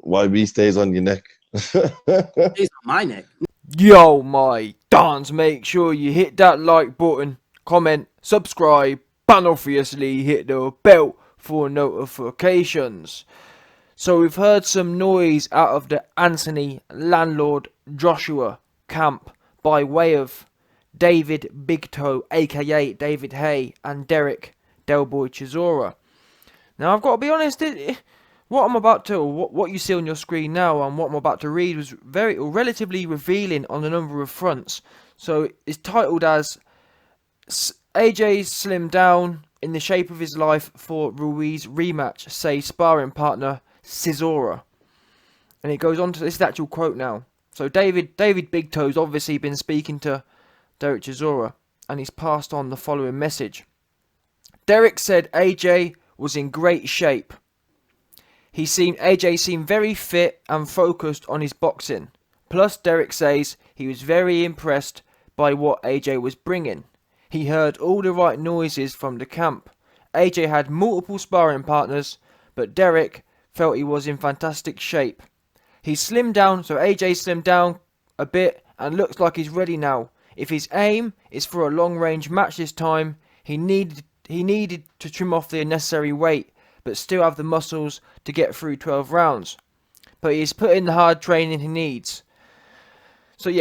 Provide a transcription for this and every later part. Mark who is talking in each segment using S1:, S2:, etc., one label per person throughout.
S1: YB stays on your neck.
S2: It's on my neck.
S3: Yo, my dons, make sure you hit that like button, comment, subscribe, and obviously hit the bell for notifications. So we've heard some noise out of the Anthony Landlord Joshua camp by way of David Big Toe, aka David Hay, and Derek Delboy Chisora. Now I've got to be honest, what you see on your screen now and what I'm about to read was relatively revealing on a number of fronts. So it's titled as AJ slimmed down in the shape of his life for Ruiz rematch, say sparring partner Chisora. And it goes on to this is the actual quote now. So David Big Toe's obviously been speaking to Derek Chisora and he's passed on the following message. Derek said AJ was in great shape. AJ seemed very fit and focused on his boxing. Plus, Derek says he was very impressed by what AJ was bringing. He heard all the right noises from the camp. AJ had multiple sparring partners, but Derek felt he was in fantastic shape. He slimmed down, so AJ slimmed down a bit and looks like he's ready now. If his aim is for a long-range match this time, he needed to trim off the unnecessary weight, but still have the muscles to get through 12 rounds. But he's put in the hard training he needs. So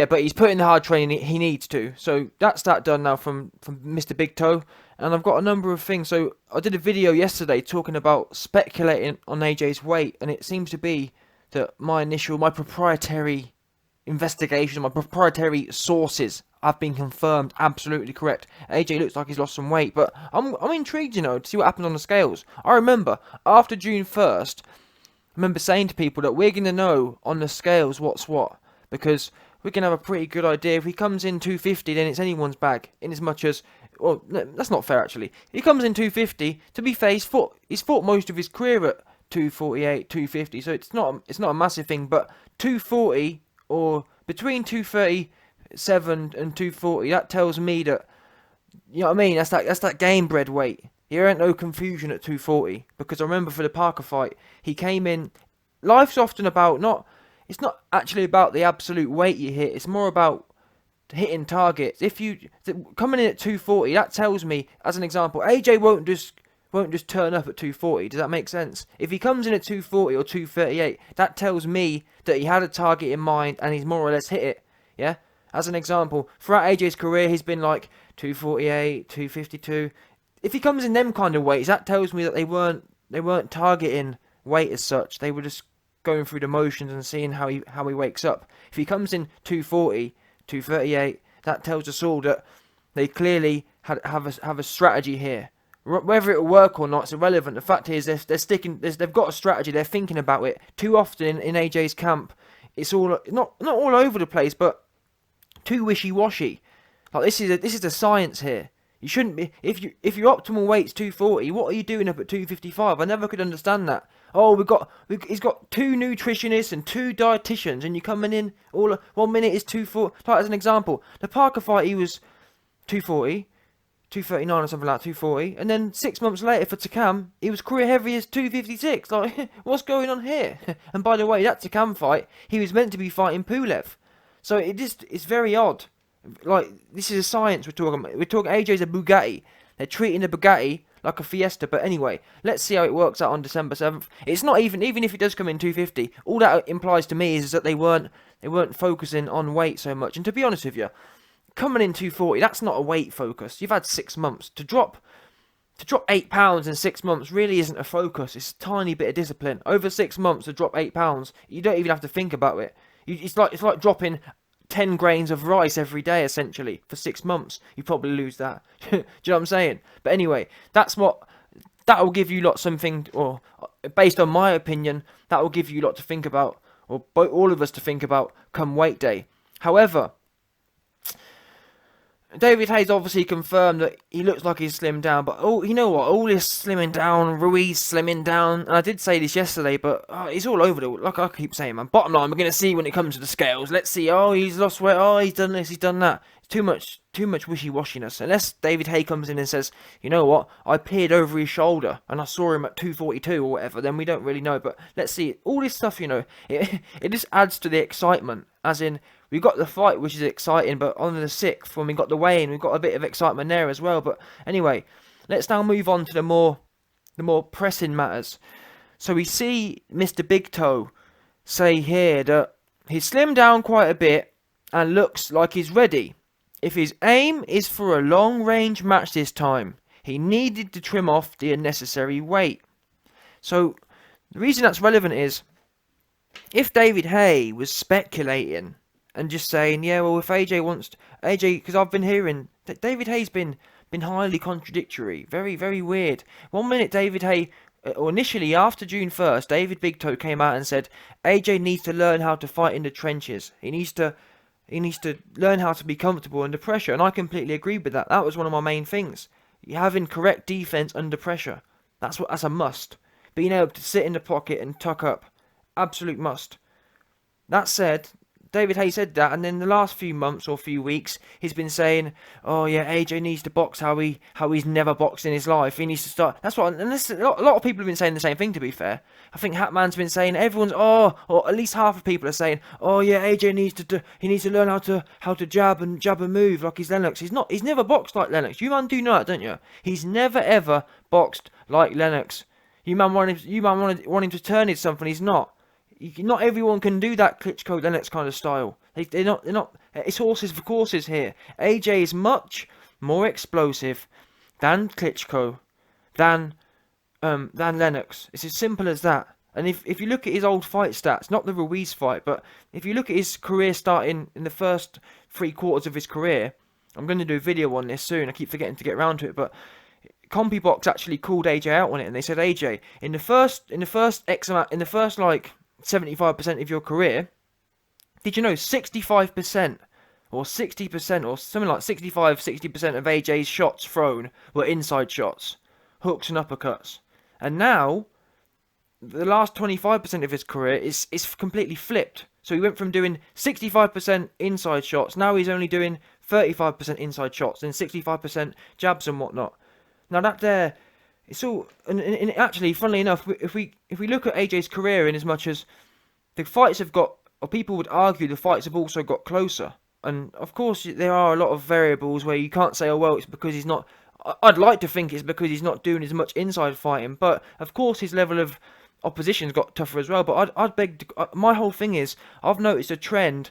S3: that's that done now from Mr. Big Toe. And I've got a number of things. So I did a video yesterday talking about speculating on AJ's weight, and it seems to be that my proprietary investigation, my proprietary sources have been confirmed absolutely correct. AJ looks like he's lost some weight, but I'm intrigued, to see what happens on the scales. I remember after June 1st, I remember saying to people that we're going to know on the scales what's what, because we can have a pretty good idea. If he comes in 250, then it's anyone's bag, in as much as, well, no, that's not fair actually. If he comes in 250, to be fair, he's fought most of his career at 248, 250, so it's not a massive thing, but 240 or between 237 and 240, that tells me that, you know what I mean, that's that game bred weight. There ain't no confusion at 240, because I remember for the Parker fight, he came in, life's often about it's not actually about the absolute weight you hit, it's more about hitting targets. If you coming in at 240, that tells me, as an example, AJ won't just turn up at 240. Does that make sense? If he comes in at 240 or 238, that tells me that he had a target in mind and he's more or less hit it. Yeah? As an example, throughout AJ's career, he's been like 248, 252. If he comes in them kind of weights, that tells me that they weren't targeting weight as such. They were just going through the motions and seeing how he wakes up. If he comes in 240, 238, that tells us all that they clearly have a strategy here. Whether it'll work or not, it's irrelevant. The fact is, they've got a strategy. They're thinking about it. Too often in AJ's camp, it's all not all over the place, but too wishy-washy. Like this is a science here. You shouldn't be if your optimal weight's 240. What are you doing up at 255? I never could understand that. Oh, he's got 2 nutritionists and 2 dietitians, and you're coming in all 1 minute is 240. Like as an example, the Parker fight, he was 240. 239 or something like 240, and then 6 months later for Takam, he was career heavy as 256. Like, what's going on here? And by the way, that Takam fight, he was meant to be fighting Pulev, so it's very odd. Like, this is a science we're talking about. We're talking AJ's a Bugatti. They're treating the Bugatti like a Fiesta. But anyway, let's see how it works out on December 7th. It's not even if it does come in 250. All that implies to me is that they weren't focusing on weight so much. And to be honest with you, coming in 240, that's not a weight focus. You've had 6 months to drop 8 pounds in 6 months. Really isn't a focus. It's a tiny bit of discipline. Over 6 months to drop 8 pounds, you don't even have to think about it. It's like dropping 10 grains of rice every day, essentially, for 6 months. You probably lose that. Do you know what I'm saying? But anyway, that will give you lot something, or based on my opinion, that will give you lot to think about, or all of us to think about come weight day. However, David Hayes obviously confirmed that he looks like he's slimmed down, but you know what? All this slimming down, Ruiz slimming down, and I did say this yesterday, but it's all over the. Like I keep saying, man. Bottom line, we're gonna see when it comes to the scales. Let's see. Oh, he's lost weight. Oh, he's done this. He's done that. It's too much wishy-washiness. Unless David Hay comes in and says, you know what? I peered over his shoulder and I saw him at 242 or whatever. Then we don't really know. But let's see. All this stuff, it just adds to the excitement. As in, we got the fight, which is exciting, but on the 6th, when we got the weigh-in, we've got a bit of excitement there as well. But anyway, let's now move on to the more pressing matters. So we see Mr. Big Toe say here that he's slimmed down quite a bit and looks like he's ready. If his aim is for a long-range match this time, he needed to trim off the unnecessary weight. So the reason that's relevant is, if David Hay was speculating and just saying, yeah, well, if AJ wants AJ, because I've been hearing that David Hay's been highly contradictory, very, very weird. 1 minute David Hay, or initially after June 1st, David Big Toe came out and said AJ needs to learn how to fight in the trenches. He needs to learn how to be comfortable under pressure, and I completely agree with that. That was one of my main things. Having correct defense under pressure. That's a must. Being able to sit in the pocket and tuck up. Absolute must. That said, David Hay said that, and then the last few months or few weeks, he's been saying, "Oh yeah, AJ needs to box how he's never boxed in his life. He needs to start." That's what, and a lot of people have been saying the same thing. To be fair, I think Hatman's been saying, or at least half of people are saying, "Oh yeah, AJ needs to learn how to jab and move like he's Lennox." He's never boxed like Lennox. You man do know that, don't you? He's never ever boxed like Lennox. You man wanting to turn it something. He's not. Not everyone can do that Klitschko Lennox kind of style. They're not. It's horses for courses here. AJ is much more explosive than Klitschko, than Lennox. It's as simple as that. And if you look at his old fight stats, not the Ruiz fight, but if you look at his career starting in the first 3/4 of his career, I'm going to do a video on this soon. I keep forgetting to get around to it, but CompuBox actually called AJ out on it, and they said, AJ, in the first like 75% of your career, did you know 65% or 60% or something like 60% of AJ's shots thrown were inside shots, hooks and uppercuts? And now, the last 25% of his career is completely flipped. So he went from doing 65% inside shots, now he's only doing 35% inside shots and 65% jabs and whatnot. Now that there, it's all, and actually, funnily enough, if we look at AJ's career, in as much as the fights have got, or people would argue the fights have also got closer, and of course there are a lot of variables where you can't say, oh well, it's because he's not. I'd like to think it's because he's not doing as much inside fighting, but of course his level of opposition's got tougher as well. But I'd beg to, my whole thing is, I've noticed a trend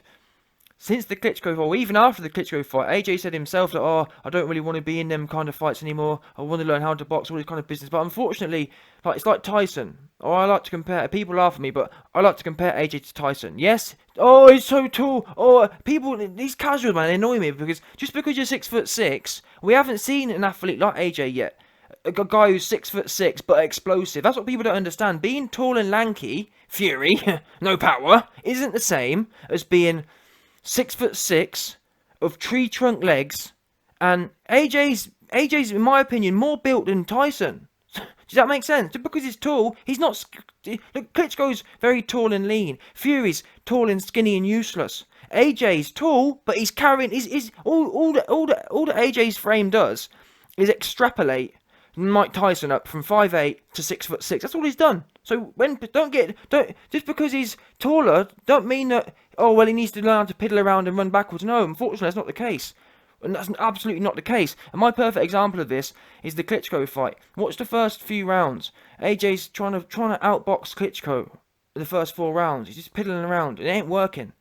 S3: since the Klitschko fight, or even after the Klitschko fight. AJ said himself that, I don't really want to be in them kind of fights anymore. I want to learn how to box, all this kind of business. But unfortunately, it's like Tyson. Or I like to compare, people laugh at me, but I like to compare AJ to Tyson. Yes? Oh, he's so tall. Oh, people, these casuals, man, they annoy me, because just because you're 6'6", we haven't seen an athlete like AJ yet. A guy who's 6'6" but explosive. That's what people don't understand. Being tall and lanky, Fury, no power, isn't the same as being 6'6" of tree trunk legs, and AJ's in my opinion more built than Tyson. Does that make sense? Just because he's tall, he's not. Look, Klitschko's very tall and lean. Fury's tall and skinny and useless. AJ's tall, but he's carrying. Is all that AJ's frame does is extrapolate Mike Tyson up from 5'8" to 6'6". That's all he's done. So don't just because he's taller, don't mean that, oh well, he needs to learn how to piddle around and run backwards. No, unfortunately that's not the case. And that's absolutely not the case. And my perfect example of this is the Klitschko fight. Watch the first few rounds. AJ's trying to outbox Klitschko in the first 4 rounds. He's just piddling around. It ain't working.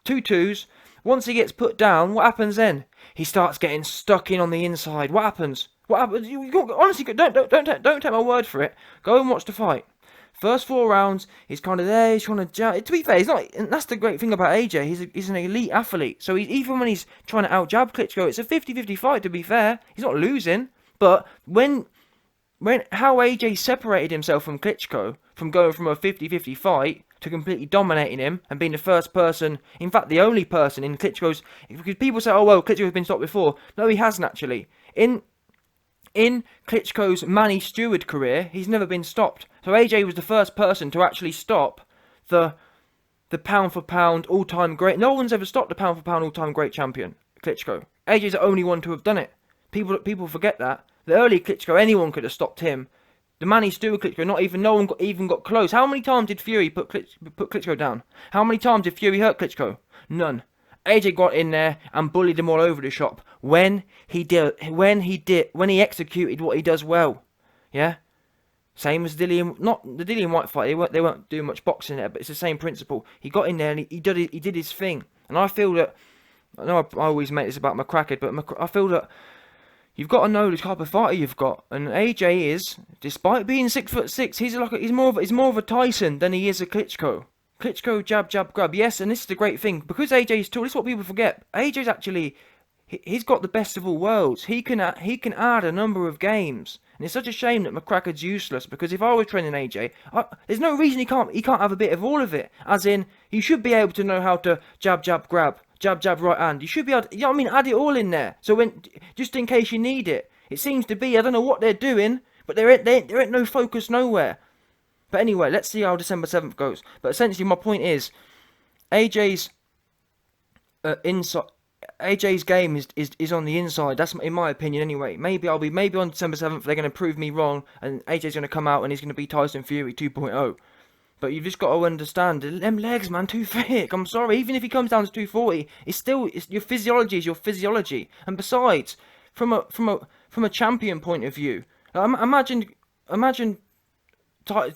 S3: 2-2s. Once he gets put down, what happens then? He starts getting stuck in on the inside. What happens? Honestly, don't take my word for it. Go and watch the fight. First 4 rounds, he's kind of there, he's trying to jab. To be fair, he's not, and that's the great thing about AJ, he's an elite athlete. So even when he's trying to out-jab Klitschko, it's a 50-50 fight, to be fair. He's not losing. But when how AJ separated himself from Klitschko, from going from a 50-50 fight to completely dominating him and being the first person, in fact the only person in Klitschko's, because people say, oh well, Klitschko's been stopped before. No, he hasn't actually. In Klitschko's Manny Stewart career, he's never been stopped. So AJ was the first person to actually stop the pound for pound all-time great. No one's ever stopped the pound for pound all-time great champion, Klitschko. AJ's the only one to have done it. People forget that. The early Klitschko, anyone could have stopped him. The Manny Stewart Klitschko, no one even got close. How many times did Fury put Klitschko down? How many times did Fury hurt Klitschko? None. AJ got in there and bullied him all over the shop when he executed what he does well. Yeah? Same as Dillian, not the Dillian White fight. They weren't doing much boxing there, but it's the same principle. He got in there and he did his thing. And I feel that, I know I always make this about McCracken, but I feel that you've got to know the type of fighter you've got. And AJ is, despite being 6'6", he's more of a Tyson than he is a Klitschko. Klitschko jab jab grab, yes, and this is the great thing because AJ's tall. This is what people forget. AJ's actually, he's got the best of all worlds. He can add a number of games. And it's such a shame that McCracken's useless because if I was training AJ, there's no reason he can't have a bit of all of it. As in, you should be able to know how to jab, jab, grab, jab, jab, right hand. You should be able to, you know what I mean, add it all in there. So when, just in case you need it. It seems to be, I don't know what they're doing, but there ain't no focus nowhere. But anyway, let's see how December 7th goes. But essentially, my point is, AJ's AJ's game is on the inside. That's in my opinion anyway. Maybe on December 7th they're going to prove me wrong and AJ's going to come out and he's going to be Tyson Fury 2.0. But you've just got to understand them legs, man, too thick. I'm sorry. Even if he comes down to 240, it's your physiology is your physiology. And besides, from a champion point of view, imagine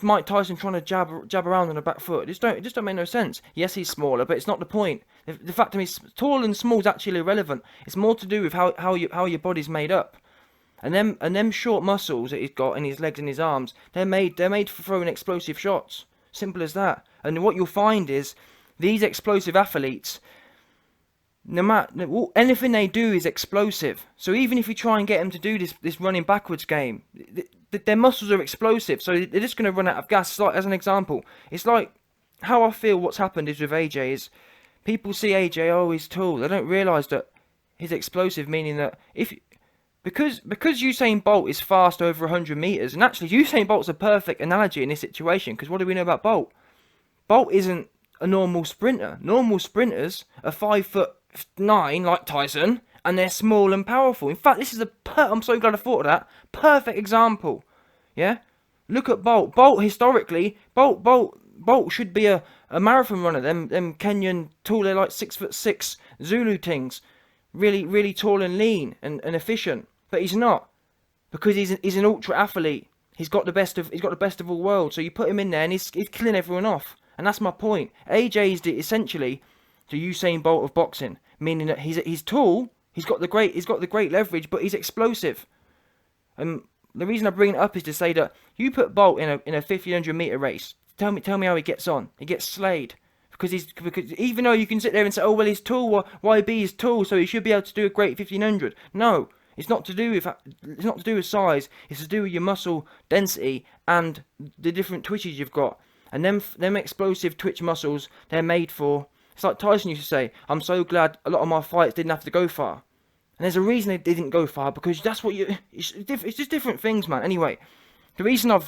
S3: Mike Tyson trying to jab around on the back foot. It just don't make no sense. Yes, he's smaller, but it's not the point. The fact that he's tall and small is actually irrelevant. It's more to do with how your body's made up. And them short muscles that he's got in his legs and his arms, they're made for throwing explosive shots. Simple as that. And what you'll find is these explosive athletes, no matter anything they do is explosive. So even if you try and get them to do this running backwards game, their muscles are explosive, so they're just going to run out of gas. Like, as an example, it's like how I feel what's happened is with AJ is people see AJ, oh, he's tall. They don't realise that he's explosive, meaning that because Usain Bolt is fast over 100 metres, and actually Usain Bolt's a perfect analogy in this situation, because what do we know about Bolt? Bolt isn't a normal sprinter. Normal sprinters are 5'9" like Tyson, and they're small and powerful. In fact, this is I'm so glad I thought of that. Perfect example. Yeah? Look at Bolt. Bolt should be a marathon runner. Them Kenyan tall, they're like 6'6" Zulu things. Really, really tall and lean and efficient. But he's not. Because he's an ultra athlete. He's got the best of all worlds. So you put him in there and he's killing everyone off. And that's my point. AJ is essentially the Usain Bolt of boxing. Meaning that he's tall. He's got the great leverage, but he's explosive. And the reason I bring it up is to say that you put Bolt in a 1500 meter race. Tell me how he gets on. He gets slayed because even though you can sit there and say, oh well, he's tall. YB is tall, so he should be able to do a great 1500. No, it's not to do with size. It's to do with your muscle density and the different twitches you've got. And them explosive twitch muscles, they're made for. It's like Tyson used to say, I'm so glad a lot of my fights didn't have to go far. And there's a reason they didn't go far, because that's what it's just different things, man. Anyway, the reason to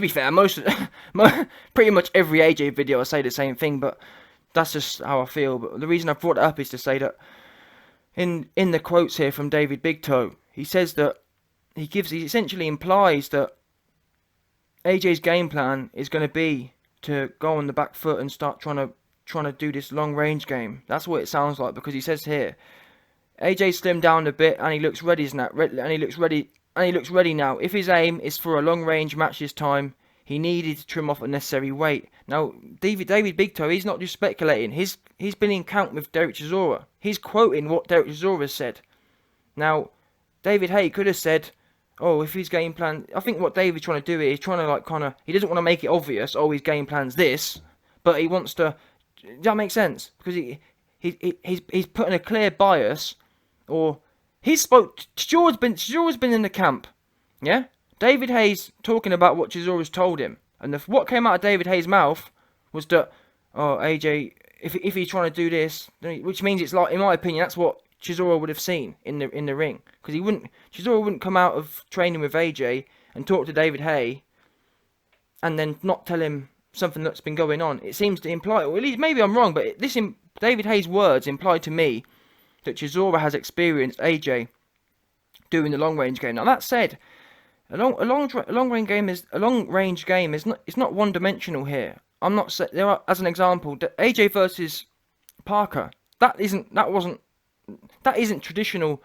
S3: be fair, pretty much every AJ video I say the same thing, but that's just how I feel. But the reason I brought it up is to say that in the quotes here from David Big Toe, he says that he essentially implies that AJ's game plan is going to be to go on the back foot and start trying to do this long range game. That's what it sounds like, because he says here, AJ slimmed down a bit and he looks ready now. If his aim is for a long range match this time, he needed to trim off unnecessary weight. Now, David Big Toe, he's not just speculating. He's been in camp with Derek Chisora. He's quoting what Derek Chisora said. Now, David Hay could have said, oh, if his game plan... I think what David's trying to do is trying to he doesn't want to make it obvious, oh, his game plan's this, but he wants to... Does that make sense? Because he's putting a clear bias, or... Chisora's been in the camp. Yeah? David Hayes talking about what Chisora's told him. And what came out of David Hayes' mouth was that, oh, AJ, if he's trying to do this, which means it's like, in my opinion, that's what Chisora would have seen in the ring. Because Chisora wouldn't come out of training with AJ and talk to David Hayes and then not tell him something that's been going on. It seems to imply, or at least maybe I'm wrong, but David Hayes' words imply to me that Chisora has experienced AJ doing the long range game. Now that said, a long range game is not, it's not one dimensional here. I'm not there are, as an example, AJ versus Parker. That isn't traditional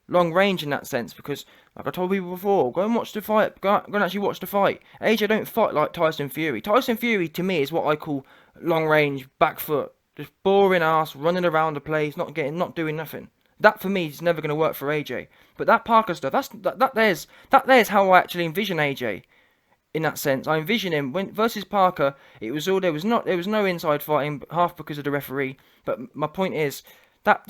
S3: long range in that sense, because like I told people before, go and watch the fight. Go and actually watch the fight. AJ don't fight like Tyson Fury. Tyson Fury to me is what I call long range back foot, just boring ass running around the place, not doing nothing. That for me is never going to work for AJ. But that Parker stuff, there's how I actually envision AJ. In that sense, I envision him when versus Parker. There was no inside fighting, half because of the referee. But my point is that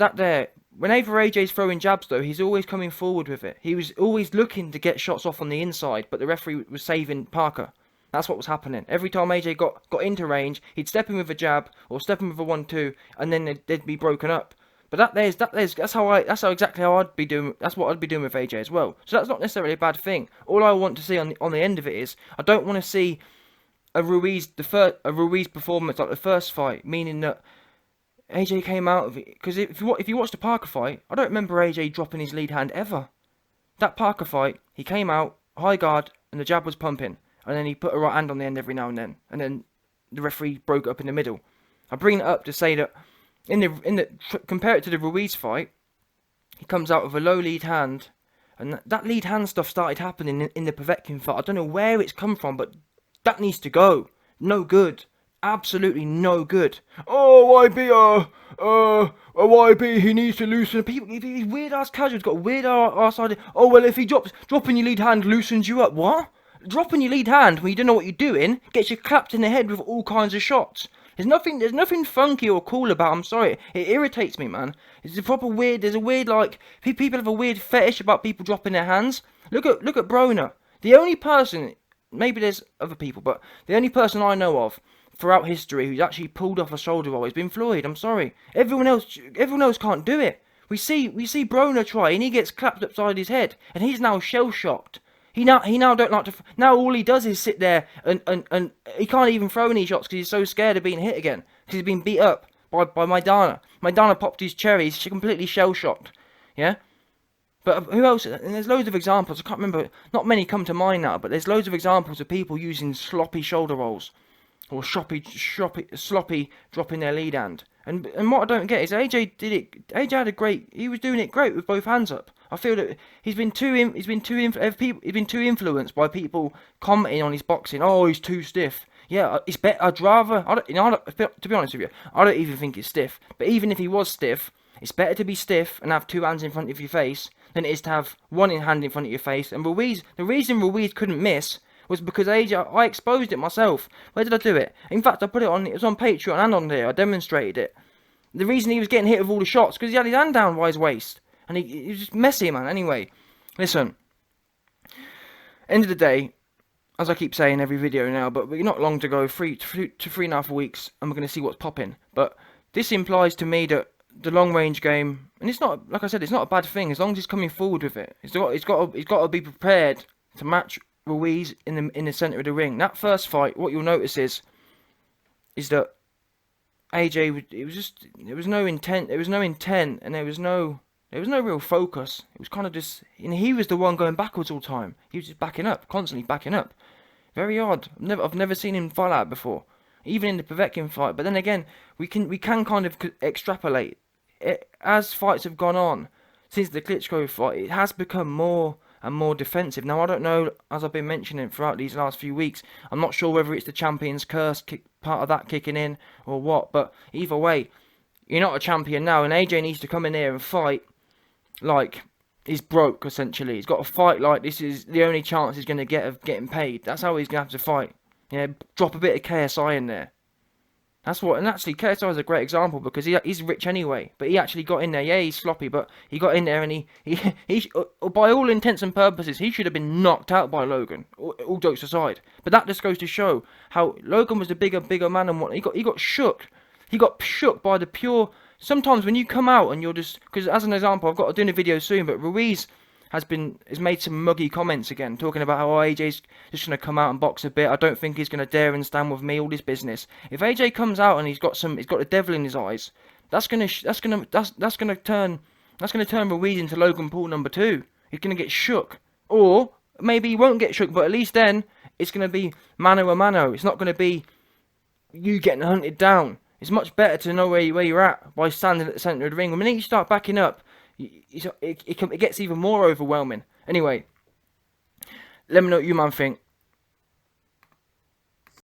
S3: whenever AJ's throwing jabs though, he's always coming forward with it. He was always looking to get shots off on the inside, but the referee was saving Parker. That's what was happening. Every time AJ got into range, he'd step in with a jab or step in with a 1-2, and then they'd be broken up. But that's exactly how I'd be doing. That's what I'd be doing with AJ as well. So that's not necessarily a bad thing. All I want to see on the end of it is I don't want to see a Ruiz performance like the first fight, meaning that AJ came out of it. Because if you watch the Parker fight, I don't remember AJ dropping his lead hand ever. That Parker fight, he came out high guard and the jab was pumping, and then he put a right hand on the end every now and then the referee broke it up in the middle. I bring it up to say that. Compare it to the Ruiz fight, he comes out with a low lead hand, and that lead hand stuff started happening in the Povetkin fight. I don't know where it's come from, but that needs to go. No good. Absolutely no good. Oh, YB, he needs to loosen. People, these weird ass casuals got a weird ass idea. Oh, well, if he dropping your lead hand loosens you up. What? Dropping your lead hand when you don't know what you're doing gets you clapped in the head with all kinds of shots. There's nothing funky or cool about it. I'm sorry. It irritates me, man. There's a weird, like, people have a weird fetish about people dropping their hands. Look at Broner. The only person, maybe there's other people, but the only person I know of throughout history who's actually pulled off a shoulder roll has been Floyd. I'm sorry. Everyone else can't do it. We see Broner try and he gets clapped upside his head and he's now shell shocked. He now don't like to. Now all he does is sit there and he can't even throw any shots because he's so scared of being hit again because he's been beat up by Maidana. Maidana popped his cherry. He's completely shell shocked. Yeah. But who else? And there's loads of examples. I can't remember. Not many come to mind now. But there's loads of examples of people using sloppy shoulder rolls or sloppy dropping their lead hand. And what I don't get is AJ did it. AJ had a great. He was doing it great with both hands up. I feel that he's been too influenced by people commenting on his boxing. Oh, he's too stiff. Yeah, it's better. I'd rather. To be honest with you, I don't even think it's stiff. But even if he was stiff, it's better to be stiff and have two hands in front of your face than it is to have one hand in front of your face. And Ruiz, the reason Ruiz couldn't miss was because AJ. I exposed it myself. Where did I do it? In fact, I put it on. It was on Patreon and on there. I demonstrated it. The reason he was getting hit with all the shots because he had his hand down by his waist. And he was just messy, man. Anyway, listen. End of the day, as I keep saying every video now, but we're not long to go, 3 to 3.5 weeks, and we're going to see what's popping. But this implies to me that the long range game, and it's not, like I said, it's not a bad thing as long as he's coming forward with it. He's got to be prepared to match Ruiz in the center of the ring. That first fight, what you'll notice is that AJ, there was no intent, and there was no real focus. It was kind of just, and he was the one going backwards all the time. He was just backing up, constantly backing up. Very odd. I've never seen him fight like that before, even in the Povetkin fight. But then again, we can kind of extrapolate it, as fights have gone on since the Klitschko fight. It has become more and more defensive. Now I don't know, as I've been mentioning throughout these last few weeks, I'm not sure whether it's the champion's curse part of that kicking in or what. But either way, you're not a champion now, and AJ needs to come in here and fight like he's broke, essentially. He's got to fight like this is the only chance he's going to get of getting paid. That's how he's going to have to fight. Yeah, drop a bit of KSI in there. That's what, and actually, KSI is a great example because he's rich anyway. But he actually got in there. Yeah, he's sloppy, but he got in there and by all intents and purposes, he should have been knocked out by Logan. All jokes aside, but that just goes to show how Logan was the bigger man and what he got shook. He got shook by the pure. Sometimes when you come out and you're just, because as an example, I've got to do a video soon, but Ruiz has made some muggy comments again, talking about how AJ's just gonna come out and box a bit. I don't think he's gonna dare and stand with me. All this business. If AJ comes out and he's got the devil in his eyes, that's gonna turn Ruiz into Logan Paul #2. He's gonna get shook, or maybe he won't get shook, but at least then it's gonna be mano a mano. It's not gonna be you getting hunted down. It's much better to know where you're at by standing at the centre of the ring. The minute you start backing up, it gets even more overwhelming. Anyway, let me know what you man think.